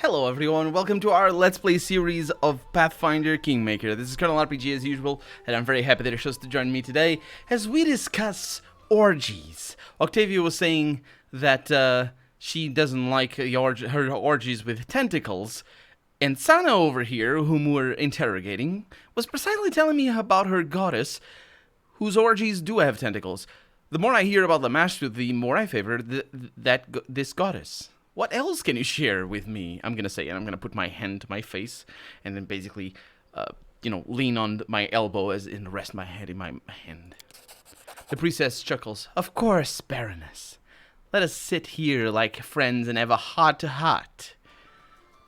Hello everyone, welcome to our Let's Play series of Pathfinder Kingmaker. This is Colonel RPG as usual, and I'm very happy that you're chose to join me today as we discuss orgies. Octavia was saying that she doesn't like her orgies with tentacles, and Sana over here, whom we're interrogating, was precisely telling me about her goddess, whose orgies do have tentacles. The more I hear about Lamashtu, the more I favor this goddess. What else can you share with me? I'm going to say, and I'm going to put my hand to my face, and then basically, lean on my elbow and rest my head in my hand. The priestess chuckles. Of course, Baroness. Let us sit here like friends and have a heart-to-heart.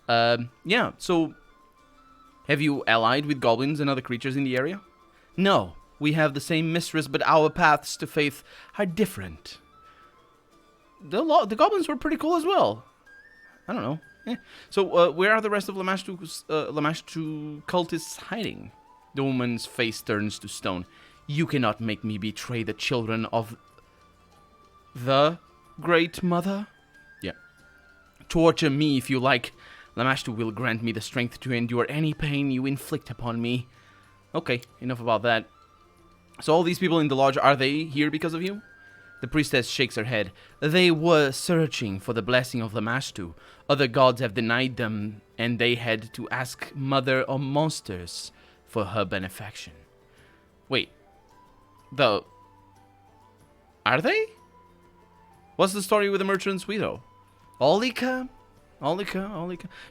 So, have you allied with goblins and other creatures in the area? No, we have the same mistress, but our paths to faith are different. The goblins were pretty cool as well. I don't know. So, where are the rest of Lamashtu cultists hiding? The woman's face turns to stone. You cannot make me betray the children of the Great Mother? Yeah. Torture me if you like. Lamashtu will grant me the strength to endure any pain you inflict upon me. Okay, enough about that. So all these people in the lodge, are they here because of you? The priestess shakes her head. They were searching for the blessing of Lamashtu. Other gods have denied them, and they had to ask Mother of Monsters for her benefaction. Wait. Are they? What's the story with the merchant's widow? Owlcat?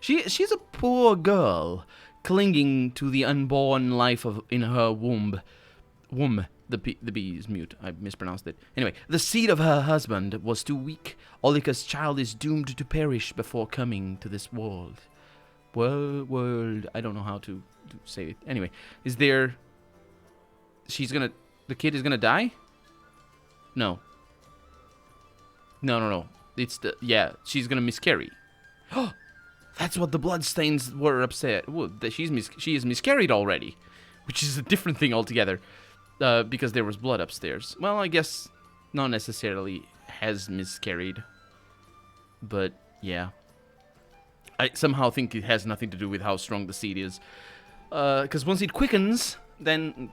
She's a poor girl, clinging to the unborn life in her womb. The B is mute. I mispronounced it. Anyway, the seed of her husband was too weak. Owlcat's child is doomed to perish before coming to this world. World. I don't know how to say it. Anyway, the kid is gonna die? No. No. She's gonna miscarry. Oh, that's what the bloodstains were upset. Well, she is miscarried already, which is a different thing altogether. Because there was blood upstairs. Well, I guess not necessarily has miscarried. But, yeah. I somehow think it has nothing to do with how strong the seed is. Because once it quickens, then,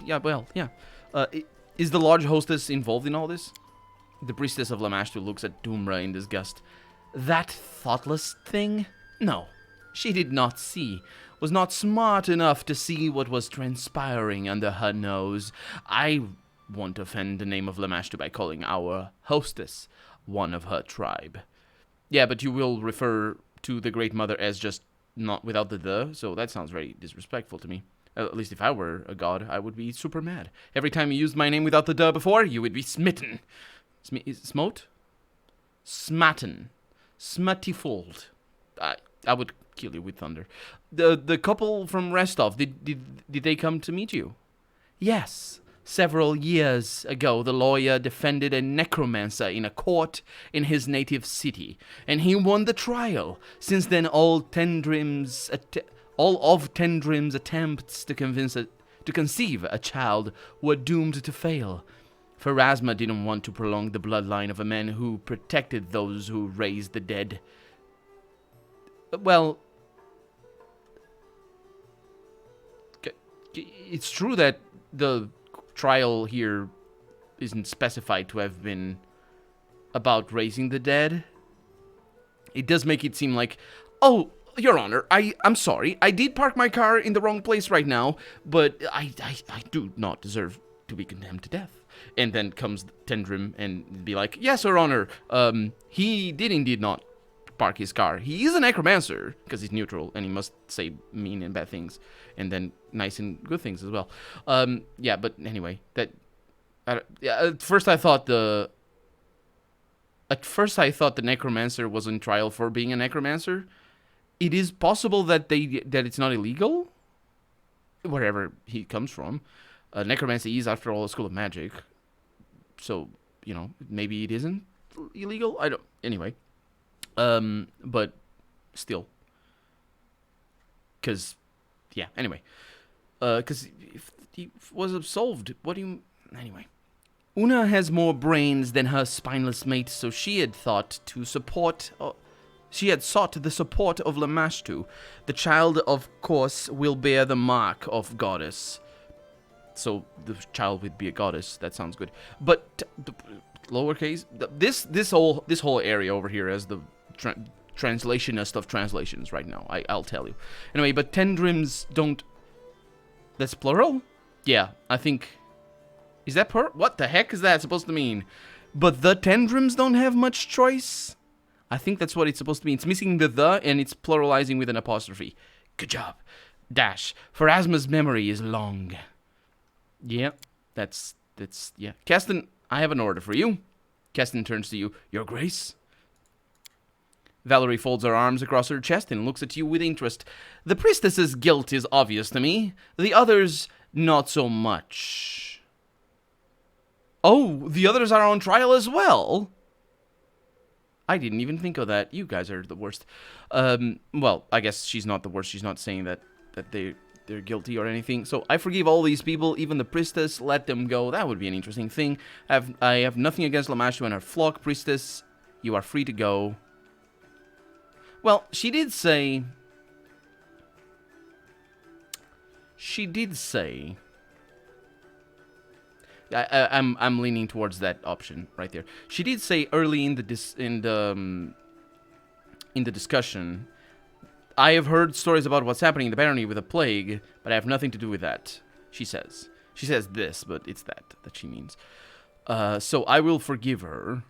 is the lodge hostess involved in all this? The priestess of Lamashtu looks at Doomra in disgust. That thoughtless thing? No, she did not see. Was not smart enough to see what was transpiring under her nose. I won't offend the name of Lamashtu by calling our hostess one of her tribe. Yeah, but you will refer to the Great Mother as just not without the, so that sounds very disrespectful to me. At least if I were a god, I would be super mad. Every time you used my name without the before, you would be smitten. Smote? Smatten. Smuttyfold. I would kill you with thunder. The couple from Restov, did they come to meet you? Yes. Several years ago, the lawyer defended a necromancer in a court in his native city, and he won the trial. Since then, all of Tendrim's attempts to conceive a child were doomed to fail. Pharasma didn't want to prolong the bloodline of a man who protected those who raised the dead. Well, it's true that the trial here isn't specified to have been about raising the dead. It does make it seem like, oh, Your Honor, I'm sorry. I did park my car in the wrong place right now, but I do not deserve to be condemned to death. And then comes Tendrim and be like, yes, Your Honor, he did indeed not park his car. He is a necromancer, because he's neutral, and he must say mean and bad things, and then nice and good things as well. But anyway, at first I thought the necromancer was on trial for being a necromancer. It is possible that it's not illegal, wherever he comes from. Necromancy is, after all, a school of magic, so maybe it isn't illegal. Anyway. But still, because if he was absolved, anyway. Una has more brains than her spineless mate, so she had thought to support She had sought the support of Lamashtu. The child, of course, will bear the mark of goddess. So the child would be a goddess. That sounds good. But lowercase. This whole area over here is the translationist of translations right now. I'll tell you. Anyway, but tendrims don't. That's plural? Yeah, I think. Is that what the heck is that supposed to mean? But the tendrims don't have much choice. I think that's what it's supposed to mean. It's missing the, and it's pluralizing with an apostrophe. Good job. Dash. Pharasma's memory is long. Yeah, that's, yeah. Keston, I have an order for you. Keston turns to you. Your Grace? Valerie folds her arms across her chest and looks at you with interest. The priestess's guilt is obvious to me. The others, not so much. Oh, the others are on trial as well? I didn't even think of that. You guys are the worst. Well, I guess she's not the worst. She's not saying that they're guilty or anything. So I forgive all these people, even the priestess. Let them go. That would be an interesting thing. I have nothing against Lamashtu and her flock. Priestess, you are free to go. Well, she did say... I'm leaning towards that option right there. She did say early in the discussion, I have heard stories about what's happening in the barony with the plague, but I have nothing to do with that. She says this, but it's that she means. So I will forgive her.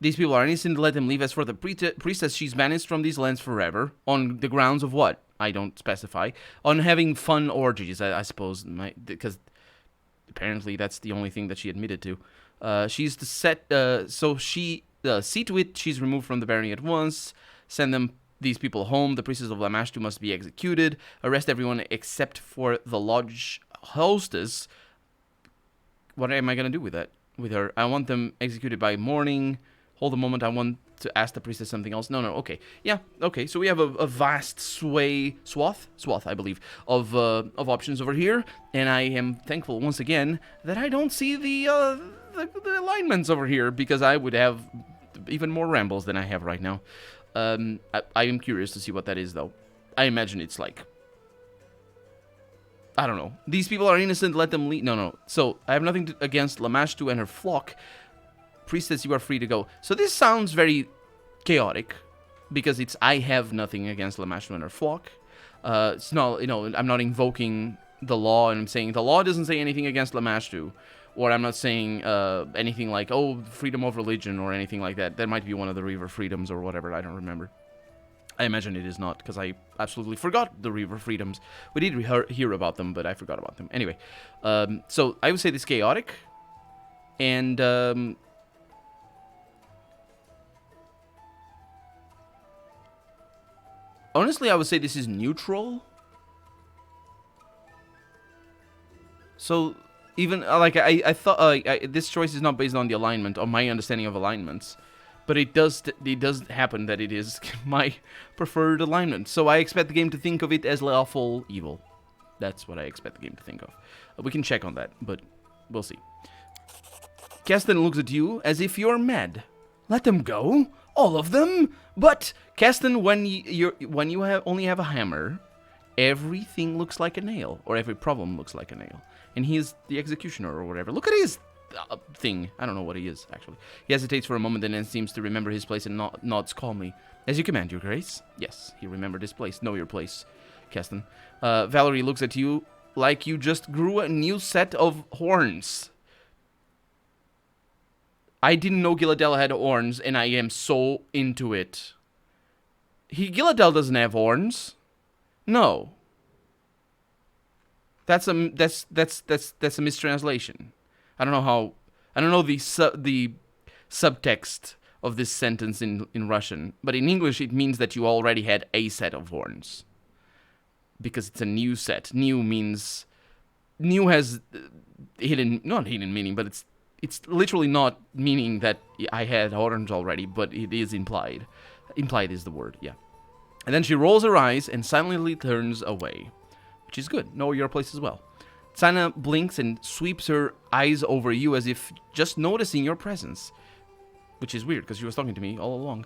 These people are innocent. Let them leave. As for the priestess, she's banished from these lands forever on the grounds of what? I don't specify. On having fun orgies, I suppose, because. Apparently, that's the only thing that she admitted to. She's to set, so she, see to it, she's removed from the barony at once. Send these people home. The priestess of Lamashtu must be executed. Arrest everyone except for the lodge hostess. What am I going to do with that? With her? I want them executed by morning. Hold a moment, I want to ask the priestess something else. No, okay. Yeah, okay. So we have a vast swath, I believe, of options over here, and I am thankful once again that I don't see the alignments over here, because I would have even more rambles than I have right now. I am curious to see what that is, though. I imagine it's like, I don't know. These people are innocent. Let them leave. No. So I have nothing against Lamashtu and her flock. Priestess, you are free to go. So this sounds very chaotic, because it's I have nothing against Lamashtu and her flock. It's not, I'm not invoking the law, and I'm saying the law doesn't say anything against Lamashtu, or I'm not saying anything like, oh, freedom of religion or anything like that. That might be one of the Reaver freedoms or whatever. I don't remember. I imagine it is not, because I absolutely forgot the Reaver freedoms. We did hear about them, but I forgot about them. Anyway, so I would say this chaotic, and honestly, I would say this is neutral. So, even, like, I thought, this choice is not based on the alignment, or my understanding of alignments. But it does happen that it is my preferred alignment. So I expect the game to think of it as lawful evil. That's what I expect the game to think of. We can check on that, but we'll see. Keston looks at you as if you're mad. Let them go? All of them? But, Keston, when you only have a hammer, everything looks like a nail, or every problem looks like a nail. And he is the executioner or whatever. Look at his thing. I don't know what he is, actually. He hesitates for a moment and then seems to remember his place and nods calmly. As you command, Your Grace. Yes, he remembered his place. Know your place, Keston. Valerie looks at you like you just grew a new set of horns. I didn't know Gilladel had horns, and I am so into it. Gilladel doesn't have horns. No. That's a mistranslation. I don't know the subtext of this sentence in Russian, but in English it means that you already had a set of horns. Because it's a new set. New has not hidden meaning, but it's literally not meaning that I had horns already, but it is implied. Implied is the word, yeah. And then she rolls her eyes and silently turns away, which is good. Know your place as well. Sana blinks and sweeps her eyes over you as if just noticing your presence. Which is weird, because she was talking to me all along.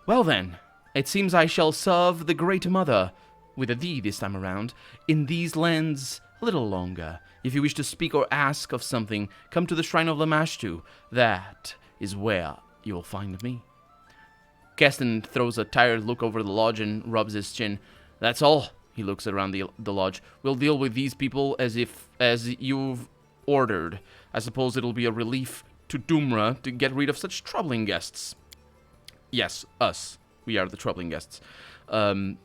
Well then, It seems I shall serve the Great Mother, with a thee this time around, in these lands a little longer. If you wish to speak or ask of something, come to the Shrine of Lamashtu. That is where you'll find me. Keston throws a tired look over the lodge and rubs his chin. That's all. He looks around the lodge. We'll deal with these people as you've ordered. I suppose it'll be a relief to Doomra to get rid of such troubling guests. Yes, us. We are the troubling guests. I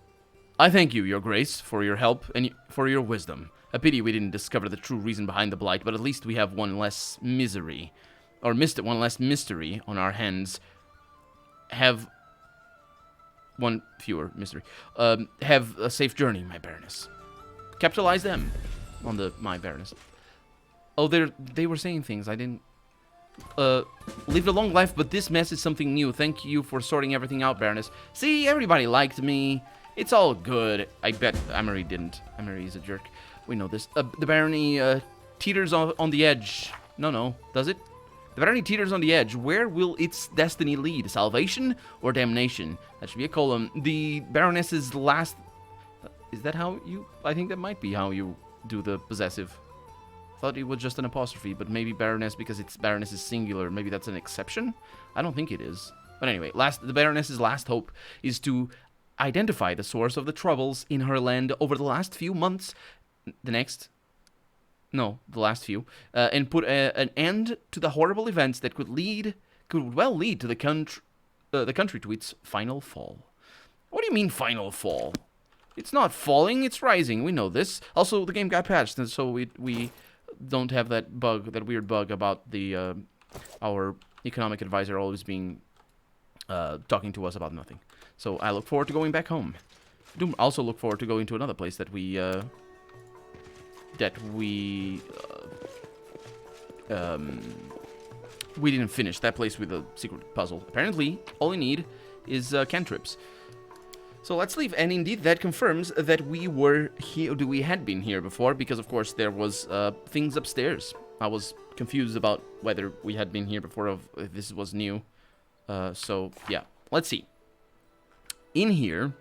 thank you, Your Grace, for your help and for your wisdom. A pity we didn't discover the true reason behind the blight, but at least we have one less misery. Or one less mystery on our hands. Have one fewer mystery. Have a safe journey, my Baroness. Capitalize them on the my Baroness. Oh, they were saying things. I didn't... lived a long life, but this mess is something new. Thank you for sorting everything out, Baroness. See, everybody liked me. It's all good. I bet Amory didn't. Amory is a jerk. We know this. The barony teeters on the edge. No, does it? The barony teeters on the edge. Where will its destiny lead? Salvation or damnation? That should be a column. The Baroness's last... Is that how you... I think that might be how you do the possessive. Thought it was just an apostrophe, but maybe Baroness because it's Baroness is singular. Maybe that's an exception? I don't think it is. But anyway, the Baroness's last hope is to identify the source of the troubles in her land over the last few months. The last few. And put an end to the horrible events that could well lead to the country to its final fall. What do you mean final fall? It's not falling, it's rising. We know this. Also, the game got patched, and so we don't have that weird bug about the our economic advisor always being talking to us about nothing. So I look forward to going back home. Do also look forward to going to another place that we didn't finish. That place with the secret puzzle. Apparently, all we need is cantrips. So let's leave, and indeed that confirms that we had been here before, because of course there was things upstairs. I was confused about whether we had been here before or if this was new. So yeah, let's see. In here,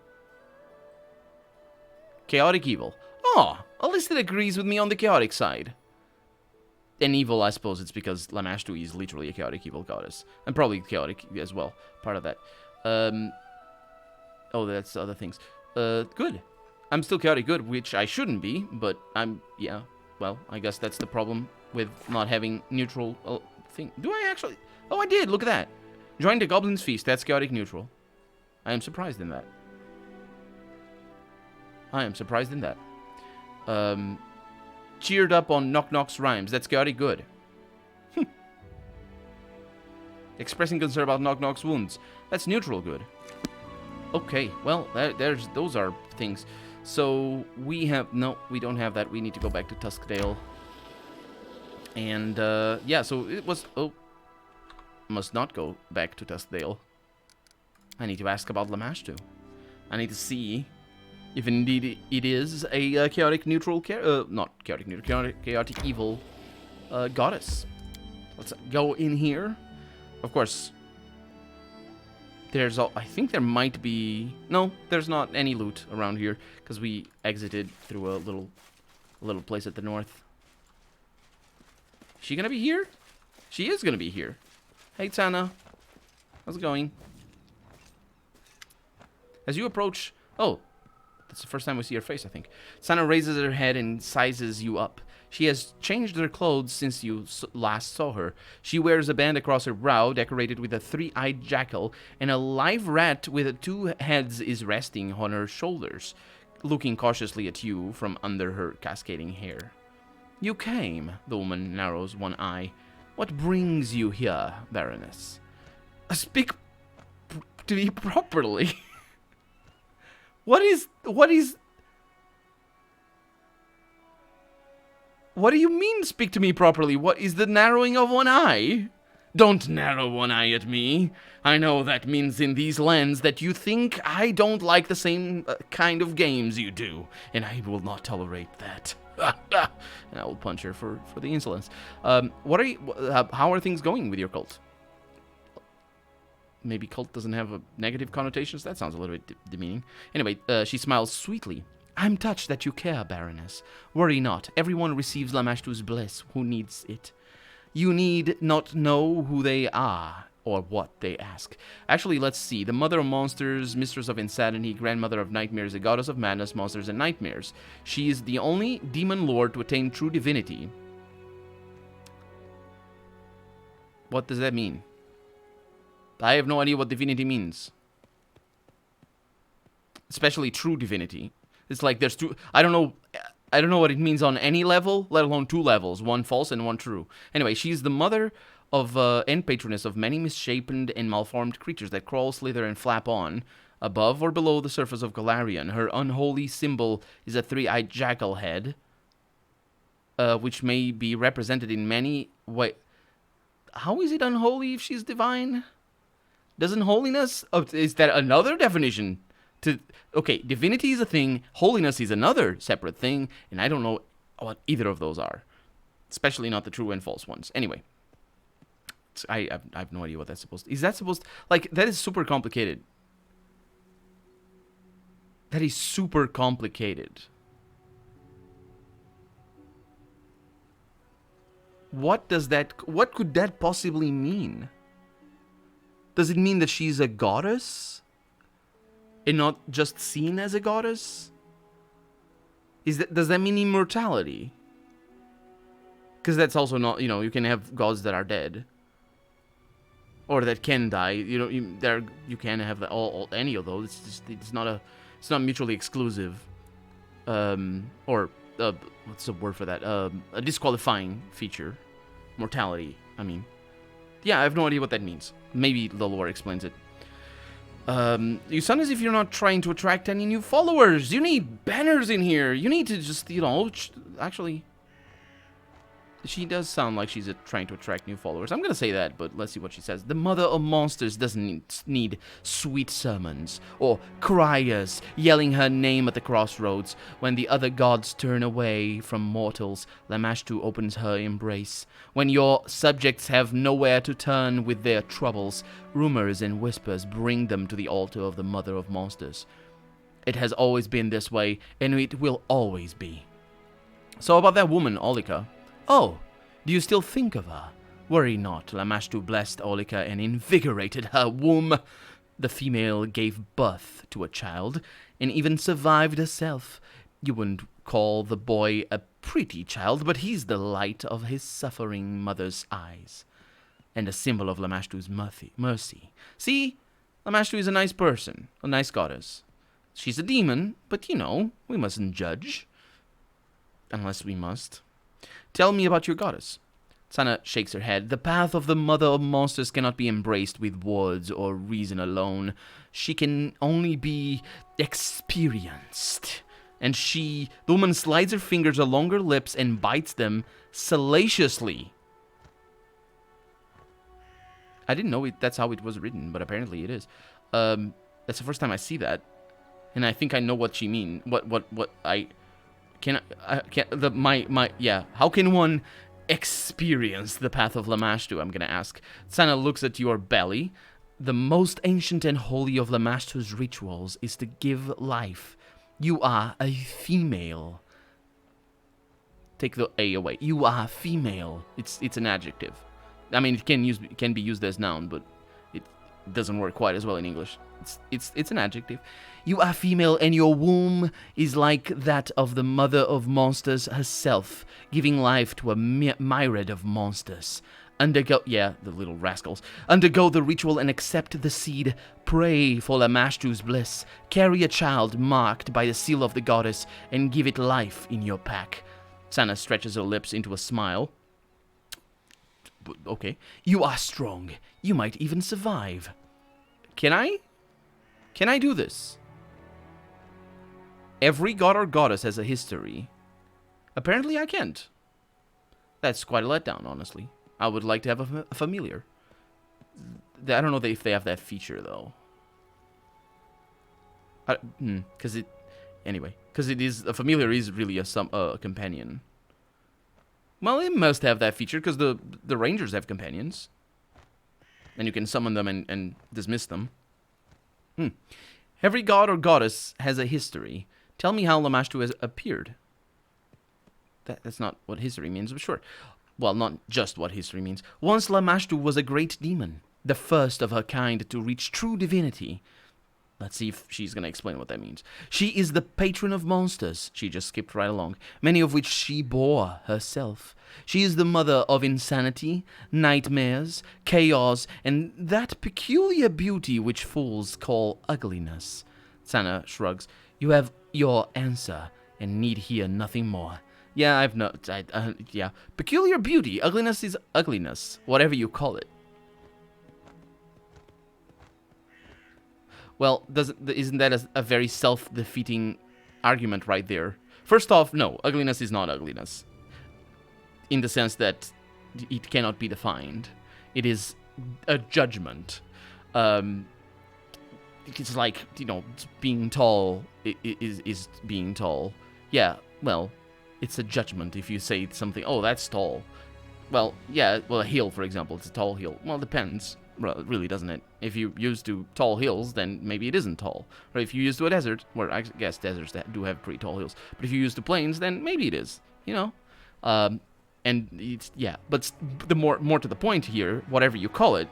chaotic evil. Oh, at least it agrees with me on the chaotic side. And evil, I suppose it's because Lamashtu is literally a chaotic evil goddess, and probably chaotic as well. Part of that. Oh, that's other things. Good. I'm still chaotic good, which I shouldn't be, but yeah, well, I guess that's the problem with not having neutral thing. Do I actually? Oh, I did, look at that. Join the Goblin's Feast, that's chaotic neutral. I am surprised in that. Cheered up on Knock Knock's rhymes, that's chaotic good. Expressing concern about Knock Knock's wounds, that's neutral good. Okay, well, those are things. So we don't have that. We need to go back to Tuskdale. And yeah, so it was. Oh, must not go back to Tuskdale. I need to ask about Lamashtu. I need to see if indeed it is a chaotic neutral, not chaotic neutral, chaotic evil goddess. Let's go in here. Of course. I think there might be... No, there's not any loot around here, because we exited through a little place at the north. Is she gonna be here? She is gonna be here. Hey, Tana. How's it going? As you approach... Oh, that's the first time we see her face, I think. Sana raises her head and sizes you up. She has changed her clothes since you last saw her. She wears a band across her brow, decorated with a three-eyed jackal, and a live rat with two heads is resting on her shoulders, looking cautiously at you from under her cascading hair. You came, the woman narrows one eye. What brings you here, Baroness? Speak to me properly. What do you mean, speak to me properly? What is the narrowing of one eye? Don't narrow one eye at me. I know that means in these lands that you think I don't like the same kind of games you do, and I will not tolerate that. And I will punch her for the insolence. How are things going with your cult? maybe cult doesn't have a negative connotations. That sounds a little bit demeaning. Anyway, she smiles sweetly. I'm touched that you care, Baroness. Worry not. Everyone receives Lamashtu's bliss who needs it. You need not know who they are or what they ask. Actually, let's see. The mother of monsters, mistress of insanity, grandmother of nightmares, a goddess of madness, monsters, and nightmares. She is the only demon lord to attain true divinity. What does that mean? I have no idea what divinity means. Especially true divinity. It's like there's two... I don't know what it means on any level, let alone two levels. One false and one true. Anyway, she's the mother of and patroness of many misshapen and malformed creatures that crawl, slither, and flap on, above or below the surface of Galarian. Her unholy symbol is a three-eyed jackal head, which may be represented in many ways. How is it unholy if she's divine? Doesn't holiness... Oh, is that another definition? Okay, divinity is a thing, holiness is another separate thing, and I don't know what either of those are. Especially not the true and false ones. Anyway. I have no idea what that's supposed to... Is that supposed to... Like, that is super complicated. That is super complicated. What does that... What could that possibly mean? Does it mean that she's a goddess? And not just seen as a goddess? Does that mean immortality? Because that's also not... You know, you can have gods that are dead. Or that can die. You know, you can have any of those. It's not mutually exclusive. Or what's the word for that? A disqualifying feature. Mortality, I mean. Yeah, I have no idea what that means. Maybe the lore explains it. You sound as if you're not trying to attract any new followers. You need banners in here. You need to just, you know, actually... She does sound like she's trying to attract new followers. I'm going to say that, but let's see what she says. The mother of monsters doesn't need sweet sermons or criers yelling her name at the crossroads. When the other gods turn away from mortals, Lamashtu opens her embrace. When your subjects have nowhere to turn with their troubles, rumors and whispers bring them to the altar of the mother of monsters. It has always been this way, and it will always be. So about that woman, Owlcat. Oh, do you still think of her? Worry not, Lamashtu blessed Owlcat and invigorated her womb. The female gave birth to a child, and even survived herself. You wouldn't call the boy a pretty child, but he's the light of his suffering mother's eyes, and a symbol of Lamashtu's mercy. See, Lamashtu is a nice person, a nice goddess. She's a demon, but you know, we mustn't judge. Unless we must. Tell me about your goddess. Sana shakes her head. The path of the mother of monsters cannot be embraced with words or reason alone. She can only be experienced. And the woman slides her fingers along her lips and bites them salaciously. I didn't know that's how it was written, but apparently it is. That's the first time I see that. And I think I know what she means. How can one experience the path of Lamashtu, I'm gonna ask. Sana looks at your belly. The most ancient and holy of Lamashtu's rituals is to give life. You are a female. Take the A away. You are female. It's an adjective. I mean, it can be used as noun, but it doesn't work quite as well in English. It's an adjective. You are female, and your womb is like that of the mother of monsters herself, giving life to a myriad of monsters. Undergo the ritual and accept the seed. Pray for Lamashtu's bliss. Carry a child marked by the seal of the goddess, and give it life in your pack. Sana stretches her lips into a smile. Okay. You are strong. You might even survive. Can I? Can I do this? Every god or goddess has a history. Apparently I can't. That's quite a letdown, honestly. I would like to have a familiar. I don't know if they have that feature, though. Because it is a familiar is really a companion. Well, it must have that feature because the rangers have companions. and you can summon them and dismiss them. Every god or goddess has a history. Tell me how Lamashtu has appeared. That's not what history means, but sure. Well, not just what history means. Once Lamashtu was a great demon, the first of her kind to reach true divinity. Let's see if she's going to explain what that means. She is the patron of monsters. She just skipped right along. Many of which she bore herself. She is the mother of insanity, nightmares, chaos, and that peculiar beauty which fools call ugliness. Sana shrugs. You have your answer and need hear nothing more. Yeah, yeah. Peculiar beauty. Ugliness is ugliness. Whatever you call it. Well, isn't that a very self-defeating argument right there? First off, no, ugliness is not ugliness. In the sense that it cannot be defined. It is a judgment. It's like, being tall is being tall. Yeah, well, it's a judgment if you say something, oh, that's tall. Well, yeah, well, a hill, for example, it's a tall hill. Well, it depends. Well, really, doesn't it? If you're used to tall hills, then maybe it isn't tall. Or if you're used to a desert, where I guess deserts do have pretty tall hills. But if you're used to plains, then maybe it is, And it's, yeah, but the more to the point here, whatever you call it.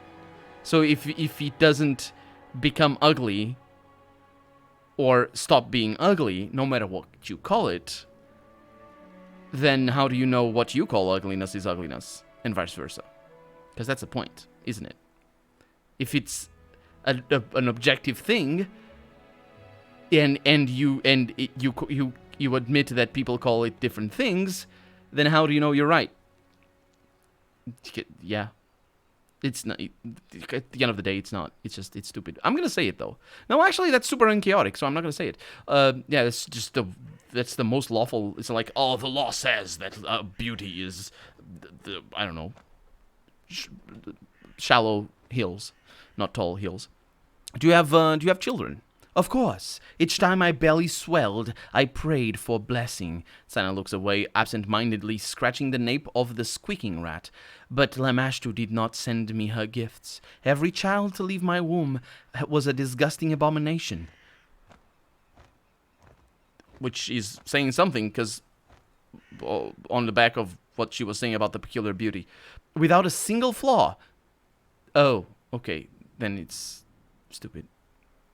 So if it doesn't become ugly or stop being ugly, no matter what you call it, then how do you know what you call ugliness is ugliness, and vice versa? Because that's the point, isn't it? If it's an objective thing, and you admit that people call it different things, then how do you know you're right? Yeah, it's not. At the end of the day, it's not. It's stupid. I'm gonna say it though. No, actually, that's super unchaotic, so I'm not gonna say it. Yeah, that's the most lawful. It's like, oh, the law says that beauty is I don't know, shallow hills. Not tall hills. Do you have children? Of course. Each time my belly swelled, I prayed for blessing. Sana looks away, absent-mindedly scratching the nape of the squeaking rat. But Lamashtu did not send me her gifts. Every child to leave my womb was a disgusting abomination. Which is saying something, because on the back of what she was saying about the peculiar beauty. Without a single flaw. Oh, okay. Then it's stupid.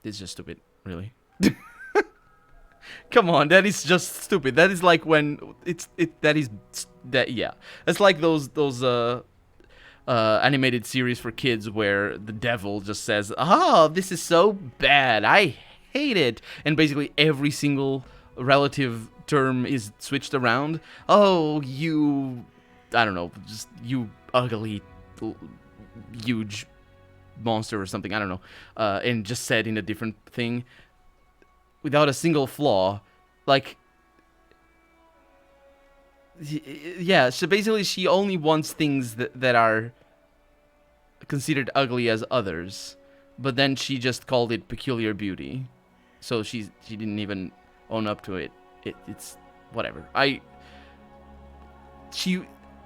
It's just stupid, really. Come on, that is just stupid. That is like when yeah. It's like those animated series for kids where the devil just says, "Oh, this is so bad. I hate it." And basically every single relative term is switched around. Oh, you, I don't know, just you ugly, huge monster or something, I don't know, and just said in a different thing without a single flaw. Like, yeah, so basically she only wants things that are considered ugly as others, but then she just called it peculiar beauty, so she didn't even own up to it. It's whatever.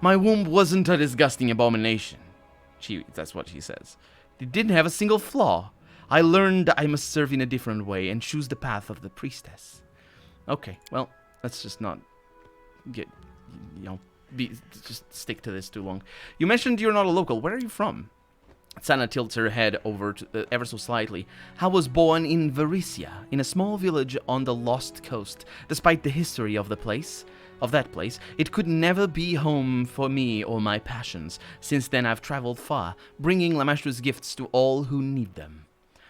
My womb wasn't a disgusting abomination. That's what she says. It didn't have a single flaw. I learned I must serve in a different way and choose the path of the priestess. Okay, well, let's just not just stick to this too long. You mentioned you're not a local. Where are you from? Sana tilts her head over ever so slightly. I was born in Varesia, in a small village on the Lost Coast. Despite the history of that place, it could never be home for me or my passions. Since then, I've traveled far, bringing Lamashtu's gifts to all who need them.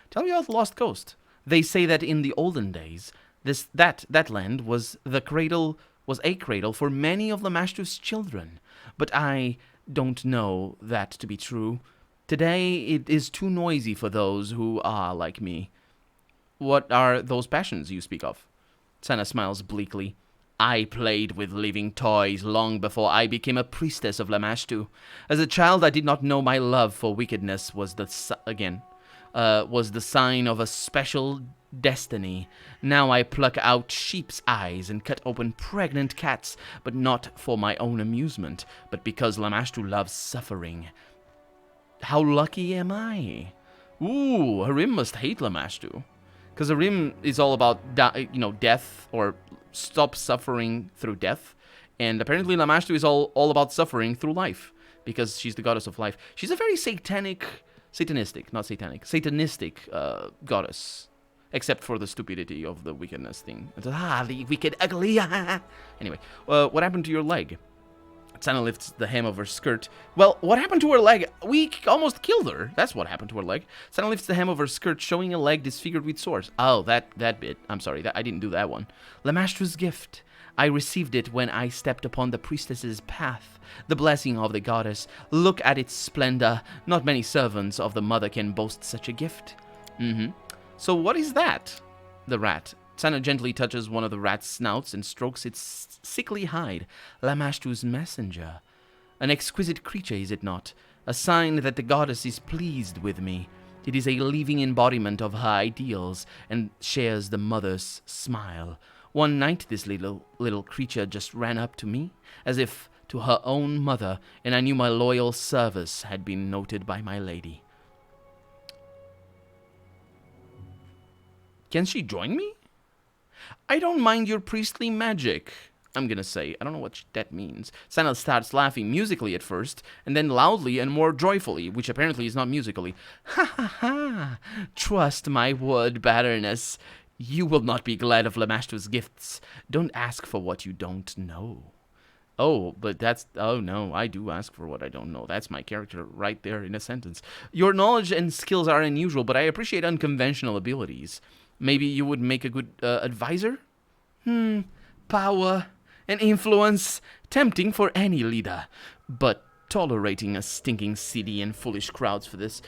Tell me about the Lost Coast. They say that in the olden days, that land was a cradle for many of Lamashtu's children. But I don't know that to be true. Today, it is too noisy for those who are like me. What are those passions you speak of? Sana smiles bleakly. I played with living toys long before I became a priestess of Lamashtu. As a child, I did not know my love for wickedness was the sign of a special destiny. Now I pluck out sheep's eyes and cut open pregnant cats, but not for my own amusement, but because Lamashtu loves suffering. How lucky am I? Ooh, Harim must hate Lamashtu. Because Harim is all about, death, or stop suffering through death. And apparently Lamashtu is all about suffering through life. Because she's the goddess of life. She's a very satanistic goddess. Except for the stupidity of the wickedness thing. The wicked, ugly. Anyway, what happened to your leg? Sana lifts the hem of her skirt. Well, what happened to her leg? We almost killed her. That's what happened to her leg. Sana lifts the hem of her skirt, showing a leg disfigured with sores. Oh, that bit. I'm sorry, I didn't do that one. Lamashtu's gift. I received it when I stepped upon the priestess's path. The blessing of the goddess. Look at its splendor. Not many servants of the mother can boast such a gift. So what is that? The rat. Sana gently touches one of the rat's snouts and strokes its sickly hide. Lamashtu's messenger. An exquisite creature, is it not? A sign that the goddess is pleased with me. It is a living embodiment of her ideals and shares the mother's smile. One night this little creature just ran up to me, as if to her own mother, and I knew my loyal service had been noted by my lady. Can she join me? I don't mind your priestly magic, I'm gonna say. I don't know what that means. Sana starts laughing musically at first, and then loudly and more joyfully, which apparently is not musically. Ha ha ha! Trust my word, Baroness. You will not be glad of Lamashtu's gifts. Don't ask for what you don't know. Oh, but that's... Oh, no, I do ask for what I don't know. That's my character right there in a sentence. Your knowledge and skills are unusual, but I appreciate unconventional abilities. Maybe you would make a good advisor? Power and influence. Tempting for any leader. But tolerating a stinking city and foolish crowds for this...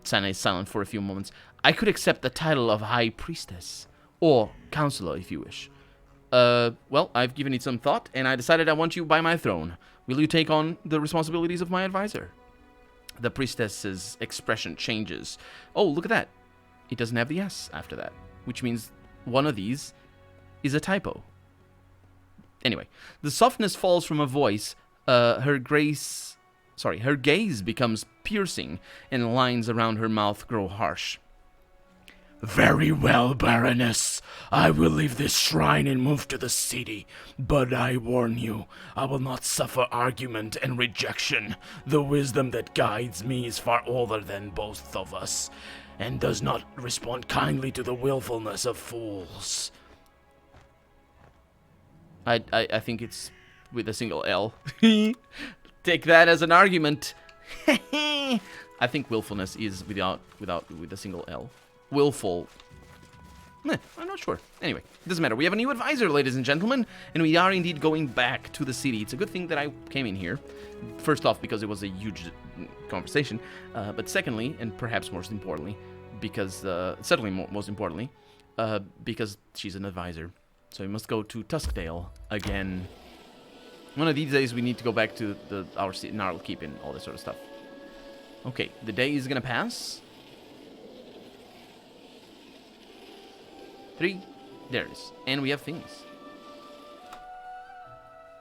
Sana is silent for a few moments. I could accept the title of High Priestess. Or Counselor, if you wish. Well, I've given it some thought, and I decided I want you by my throne. Will you take on the responsibilities of my advisor? The priestess's expression changes. Oh, look at that. It doesn't have the S after that, which means one of these is a typo. Anyway, the softness falls from her voice. Her gaze becomes piercing, and lines around her mouth grow harsh. Very well, Baroness. I will leave this shrine and move to the city. But I warn you, I will not suffer argument and rejection. The wisdom that guides me is far older than both of us, and does not respond kindly to the willfulness of fools. I think it's with a single L. Take that as an argument. I think willfulness is with a single L. Willful. I'm not sure. Anyway, it doesn't matter. We have a new advisor, ladies and gentlemen, and we are indeed going back to the city. It's a good thing that I came in here. First off, because it was a huge conversation, but secondly, and perhaps most importantly, because most importantly, because she's an advisor. So we must go to Tuskdale again. One of these days, we need to go back to our Gnarl Keep and all this sort of stuff. Okay, the day is gonna pass. 3. There it is. And we have things.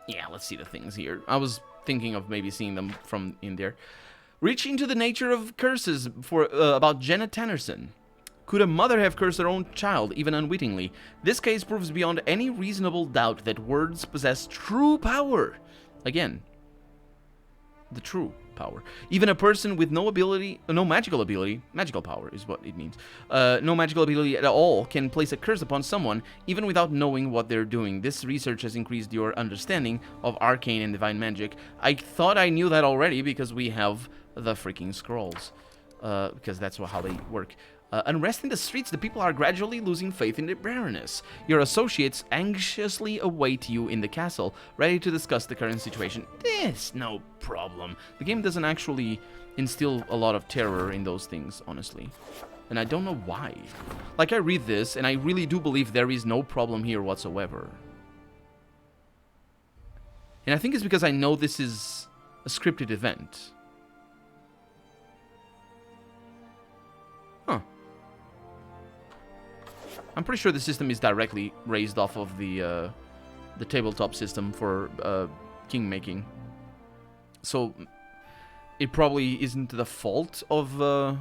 Yeah, let's see the things here. I was thinking of maybe seeing them from in there. Reaching to the nature of curses for about Jenna Tannerson. Could a mother have cursed her own child, even unwittingly? This case proves beyond any reasonable doubt that words possess true power. Again, the true power. Even a person with no magical power is what it means. No magical ability at all can place a curse upon someone, even without knowing what they're doing. This research has increased your understanding of arcane and divine magic. I thought I knew that already because we have the freaking scrolls. Because that's how they work. Unrest in the streets, the people are gradually losing faith in the Baroness. Your associates anxiously await you in the castle, ready to discuss the current situation. This, no problem. The game doesn't actually instill a lot of terror in those things, honestly. And I don't know why. Like, I read this, and I really do believe there is no problem here whatsoever. And I think it's because I know this is a scripted event. Huh. I'm pretty sure the system is directly raised off of the tabletop system for king making. So it probably isn't the fault of the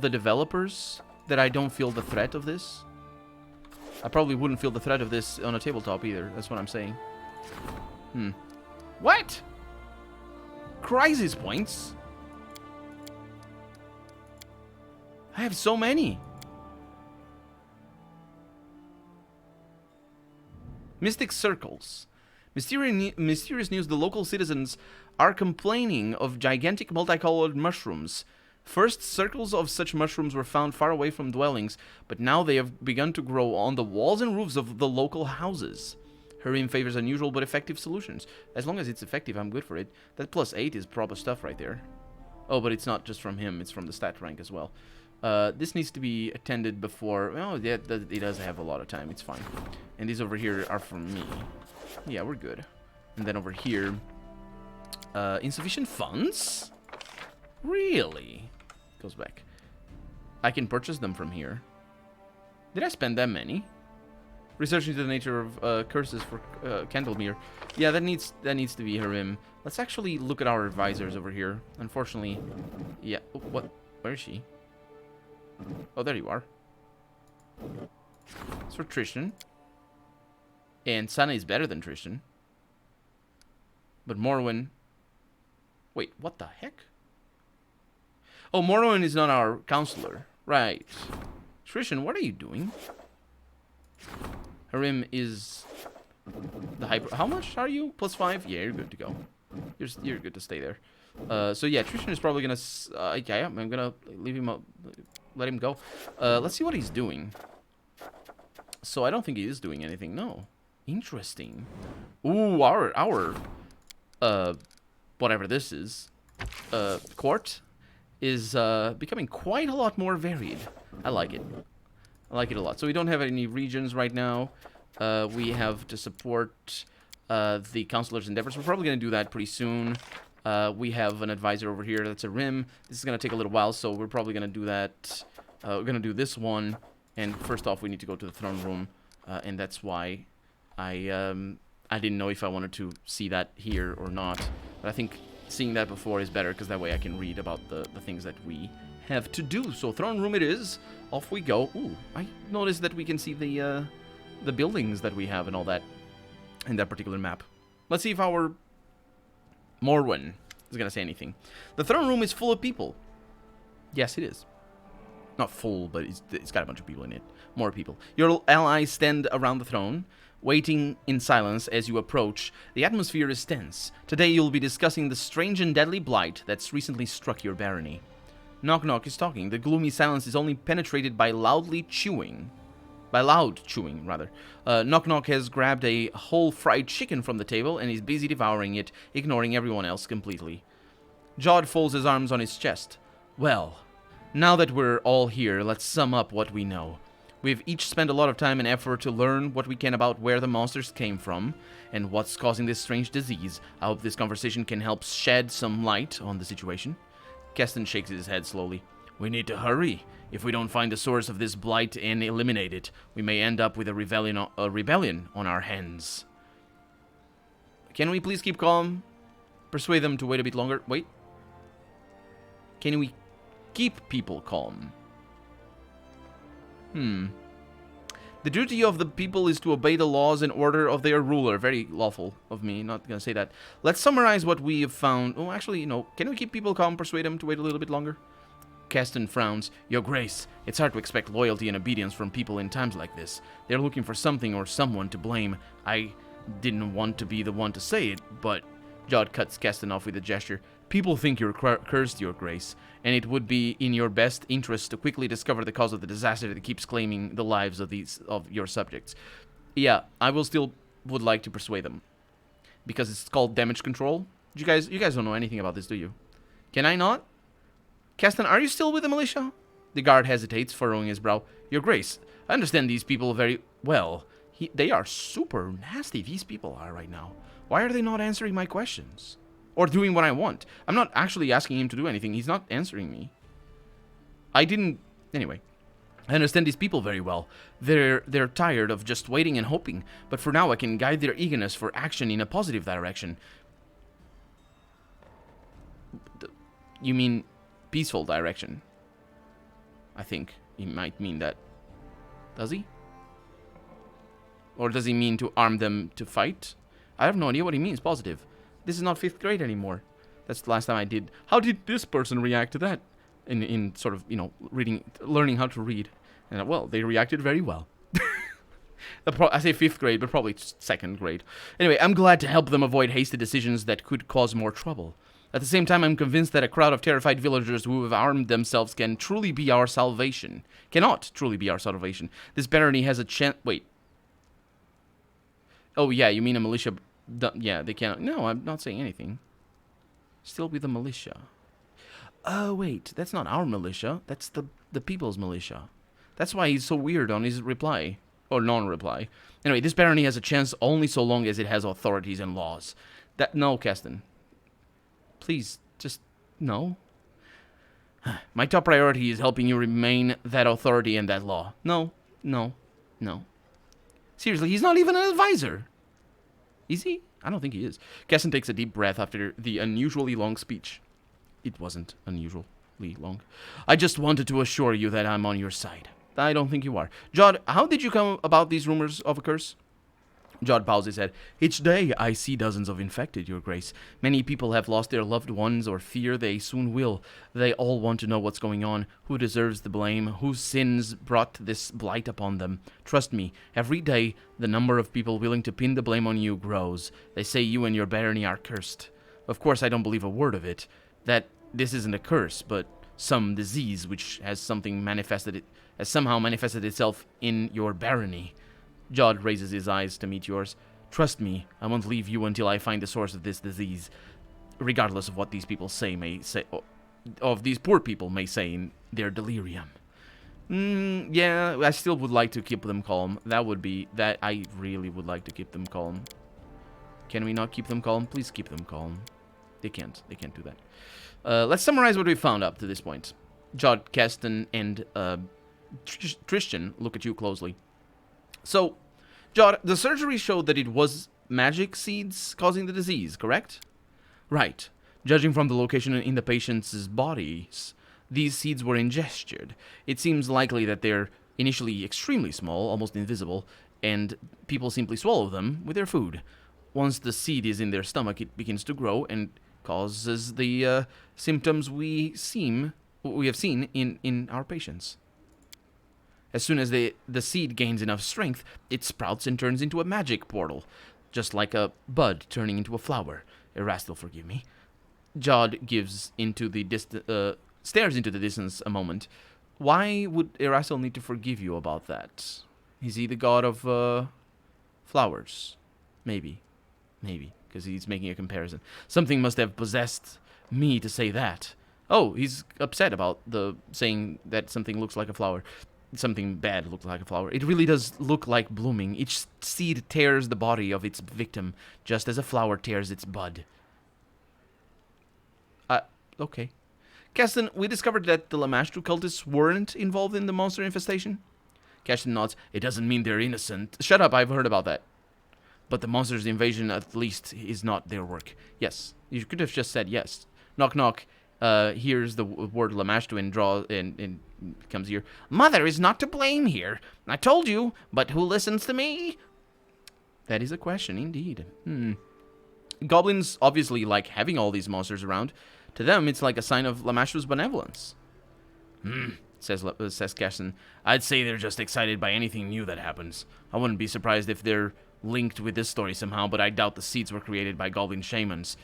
developers that I don't feel the threat of this. I probably wouldn't feel the threat of this on a tabletop either. That's what I'm saying. What? Crisis points? I have so many. Mystic circles. Mysterious news. The local citizens are complaining of gigantic multicolored mushrooms. First, circles of such mushrooms were found far away from dwellings, but now they have begun to grow on the walls and roofs of the local houses. Harim favors unusual but effective solutions. As long as it's effective, I'm good for it. That +8 is proper stuff right there. Oh, but it's not just from him, it's from the stat rank as well. This needs to be attended before... Oh, yeah, it does have a lot of time, it's fine. And these over here are from me. Yeah, we're good. And then over here... insufficient funds? Really? Goes back. I can purchase them from here. Did I spend that many? Research into the nature of curses for Candlemere. Yeah, that needs to be Harim. Let's actually look at our advisors over here. Unfortunately, yeah. Oh, what? Where is she? Oh, there you are. It's for Tristan. And Sana is better than Tristan. But Morwen... Wait, what the heck? Oh, Morwen is not our counselor. Right. Tristan, what are you doing? Harim is the hyper... How much are you? +5? Yeah, you're good to go. You're good to stay there. So yeah, Tristan is probably gonna... okay, I'm gonna leave him up... Let him go. Let's see what he's doing. So I don't think he is doing anything. No. Interesting. Ooh, our whatever this is, court is becoming quite a lot more varied. I like it. I like it a lot. So we don't have any regions right now. We have to support the counselor's endeavors. We're probably going to do that pretty soon. We have an advisor over here. That's a rim. This is going to take a little while, so we're probably going to do that. We're going to do this one. And first off, we need to go to the throne room. And that's why I didn't know if I wanted to see that here or not. But I think seeing that before is better, because that way I can read about the things that we have to do. So throne room it is. Off we go. Ooh, I noticed that we can see the buildings that we have and all that in that particular map. Let's see if our Morwen is going to say anything. The throne room is full of people. Yes, it is. Not full, but it's got a bunch of people in it. More people. Your allies stand around the throne, waiting in silence as you approach. The atmosphere is tense. Today you'll be discussing the strange and deadly blight that's recently struck your barony. Knock Knock is talking. The gloomy silence is only penetrated by loud chewing, rather. Knock Knock has grabbed a whole fried chicken from the table and is busy devouring it, ignoring everyone else completely. Jod folds his arms on his chest. Well, now that we're all here, let's sum up what we know. We've each spent a lot of time and effort to learn what we can about where the monsters came from and what's causing this strange disease. I hope this conversation can help shed some light on the situation. Keston shakes his head slowly. We need to hurry. If we don't find the source of this blight and eliminate it, we may end up with a rebellion on our hands. Can we please keep calm? Persuade them to wait a bit longer. Wait. Can we keep people calm? The duty of the people is to obey the laws and order of their ruler. Very lawful of me, not gonna say that. Let's summarize what we have found. Oh, actually, no. Can we keep people calm, persuade them to wait a little bit longer? Keston frowns. Your Grace, it's hard to expect loyalty and obedience from people in times like this. They're looking for something or someone to blame. I didn't want to be the one to say it, but... Jod cuts Keston off with a gesture. People think you're cursed, Your Grace, and it would be in your best interest to quickly discover the cause of the disaster that keeps claiming the lives of your subjects. Yeah, I would like to persuade them, because it's called damage control. You guys don't know anything about this, do you? Can I not? Keston, are you still with the militia? The guard hesitates, furrowing his brow. Your Grace, I understand these people very well. They are super nasty, these people are right now. Why are they not answering my questions? Or doing what I want? I'm not actually asking him to do anything. He's not answering me. Anyway. I understand these people very well. They're tired of just waiting and hoping. But for now, I can guide their eagerness for action in a positive direction. You mean peaceful direction. I think he might mean that. Does he? Or does he mean to arm them to fight? I have no idea what he means, positive. This is not 5th grade anymore. That's the last time I did. How did this person react to that? In sort of, learning how to read. And, well, they reacted very well. I say 5th grade, but probably 2nd grade. Anyway, I'm glad to help them avoid hasty decisions that could cause more trouble. At the same time, I'm convinced that a crowd of terrified villagers who have armed themselves cannot truly be our salvation. This barony has a chance... Wait. Oh, yeah, you mean a militia... Yeah, they cannot... No, I'm not saying anything. Still be the militia. Oh, wait, that's not our militia. That's the people's militia. That's why he's so weird on his reply. Or non-reply. Anyway, this barony has a chance only so long as it has authorities and laws. No, Keston. Please, just... No. My top priority is helping you remain that authority and that law. No. Seriously, he's not even an advisor. Is he? I don't think he is. Keston takes a deep breath after the unusually long speech. It wasn't unusually long. I just wanted to assure you that I'm on your side. I don't think you are. Jod, how did you come about these rumors of a curse? Jod bows his head. Each day I see dozens of infected, Your Grace. Many people have lost their loved ones or fear they soon will. They all want to know what's going on, who deserves the blame, whose sins brought this blight upon them. Trust me, every day the number of people willing to pin the blame on you grows. They say you and your barony are cursed. Of course, I don't believe a word of it. That this isn't a curse, but some disease which has somehow manifested itself in your barony. Jod raises his eyes to meet yours. Trust me, I won't leave you until I find the source of this disease, regardless of what these people of these poor people may say in their delirium. Yeah, I still would like to keep them calm. I really would like to keep them calm. Can we not keep them calm? Please keep them calm. They can't do that. Let's summarize what we found up to this point. Jod, Keston, and Tristan look at you closely. So, Jod, the surgery showed that it was magic seeds causing the disease, correct? Right. Judging from the location in the patient's bodies, these seeds were ingested. It seems likely that they're initially extremely small, almost invisible, and people simply swallow them with their food. Once the seed is in their stomach, it begins to grow and causes the symptoms we have seen in our patients. As soon as the seed gains enough strength, it sprouts and turns into a magic portal, just like a bud turning into a flower. Erastil, forgive me. Jod stares into the distance a moment. Why would Erastil need to forgive you about that? Is he the god of flowers? Maybe, because he's making a comparison. Something must have possessed me to say that. Oh, he's upset about saying that something looks like a flower. Something bad looks like a flower. It really does look like blooming. Each seed tears the body of its victim, just as a flower tears its bud. Okay. Keston, we discovered that the Lamashtu cultists weren't involved in the monster infestation? Keston nods. It doesn't mean they're innocent. Shut up, I've heard about that. But the monster's invasion, at least, is not their work. Yes. You could have just said yes. Knock, knock. Here's the word Lamashtu and comes here. Mother is not to blame here. I told you, but who listens to me? That is a question, indeed. Goblins obviously like having all these monsters around. To them, it's like a sign of Lamashtu's benevolence. Says Keston. I'd say they're just excited by anything new that happens. I wouldn't be surprised if they're linked with this story somehow, but I doubt the seeds were created by goblin shamans.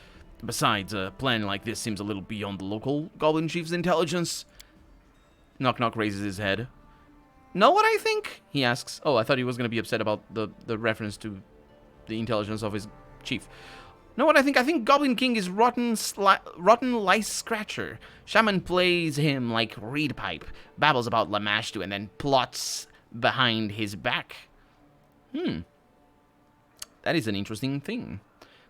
Besides, a plan like this seems a little beyond the local goblin chief's intelligence. Knock Knock raises his head. Know what I think? He asks. Oh, I thought he was going to be upset about the reference to the intelligence of his chief. Know what I think? I think Goblin King is rotten lice scratcher. Shaman plays him like reed pipe, babbles about Lamashtu, and then plots behind his back. That is an interesting thing.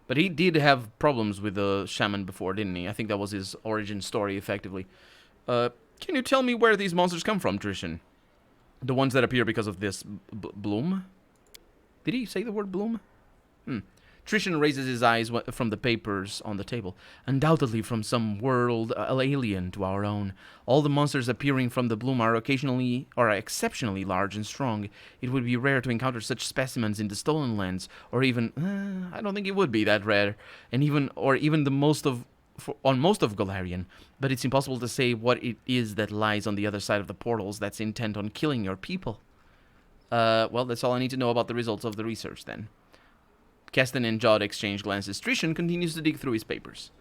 But he did have problems with the shaman before, didn't he? I think that was his origin story, effectively. Can you tell me where these monsters come from, Trishan? The ones that appear because of this bloom? Did he say the word bloom? Trishan raises his eyes from the papers on the table. Undoubtedly from some world alien to our own. All the monsters appearing from the bloom are exceptionally large and strong. It would be rare to encounter such specimens in the Stolen Lands, or even I don't think it would be that rare, and even the most of Golarion. But it's impossible to say what it is that lies on the other side of the portals that's intent on killing your people. Well, that's all I need to know about the results of the research then. Keston and Jod exchange glances. Trishan continues to dig through his papers.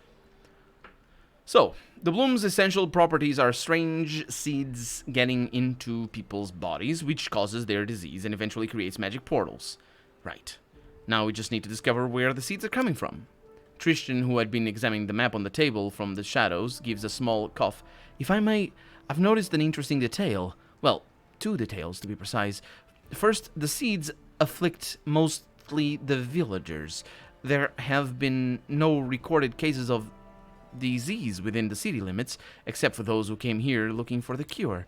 So, the bloom's essential properties are strange seeds getting into people's bodies, which causes their disease and eventually creates magic portals. Right. Now we just need to discover where the seeds are coming from. Tristan, who had been examining the map on the table from the shadows, gives a small cough. If I may, I've noticed an interesting detail. Well, 2 details to be precise. First, the seeds afflict mostly the villagers. There have been no recorded cases of disease within the city limits, except for those who came here looking for the cure.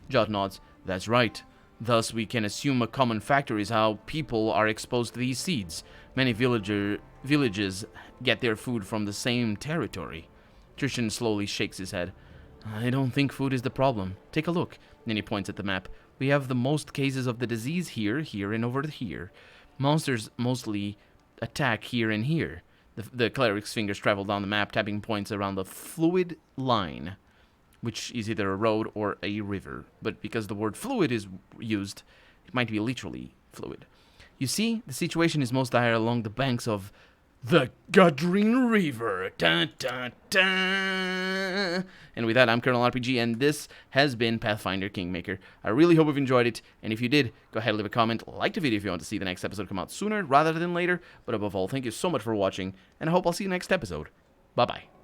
Jot nods. That's right. Thus, we can assume a common factor is how people are exposed to these seeds. Many villages get their food from the same territory. Trishan slowly shakes his head. I don't think food is the problem. Take a look. Then he points at the map. We have the most cases of the disease here, and over here. Monsters mostly attack here and here. The cleric's fingers travel down the map, tapping points around the fluid line, which is either a road or a river. But because the word fluid is used, it might be literally fluid. You see, the situation is most dire along the banks of the Gudrine River. Dun, dun, dun. And with that, I'm Colonel RPG, and this has been Pathfinder Kingmaker. I really hope you've enjoyed it, and if you did, go ahead and leave a comment, like the video if you want to see the next episode come out sooner rather than later, but above all, thank you so much for watching, and I hope I'll see you next episode. Bye-bye.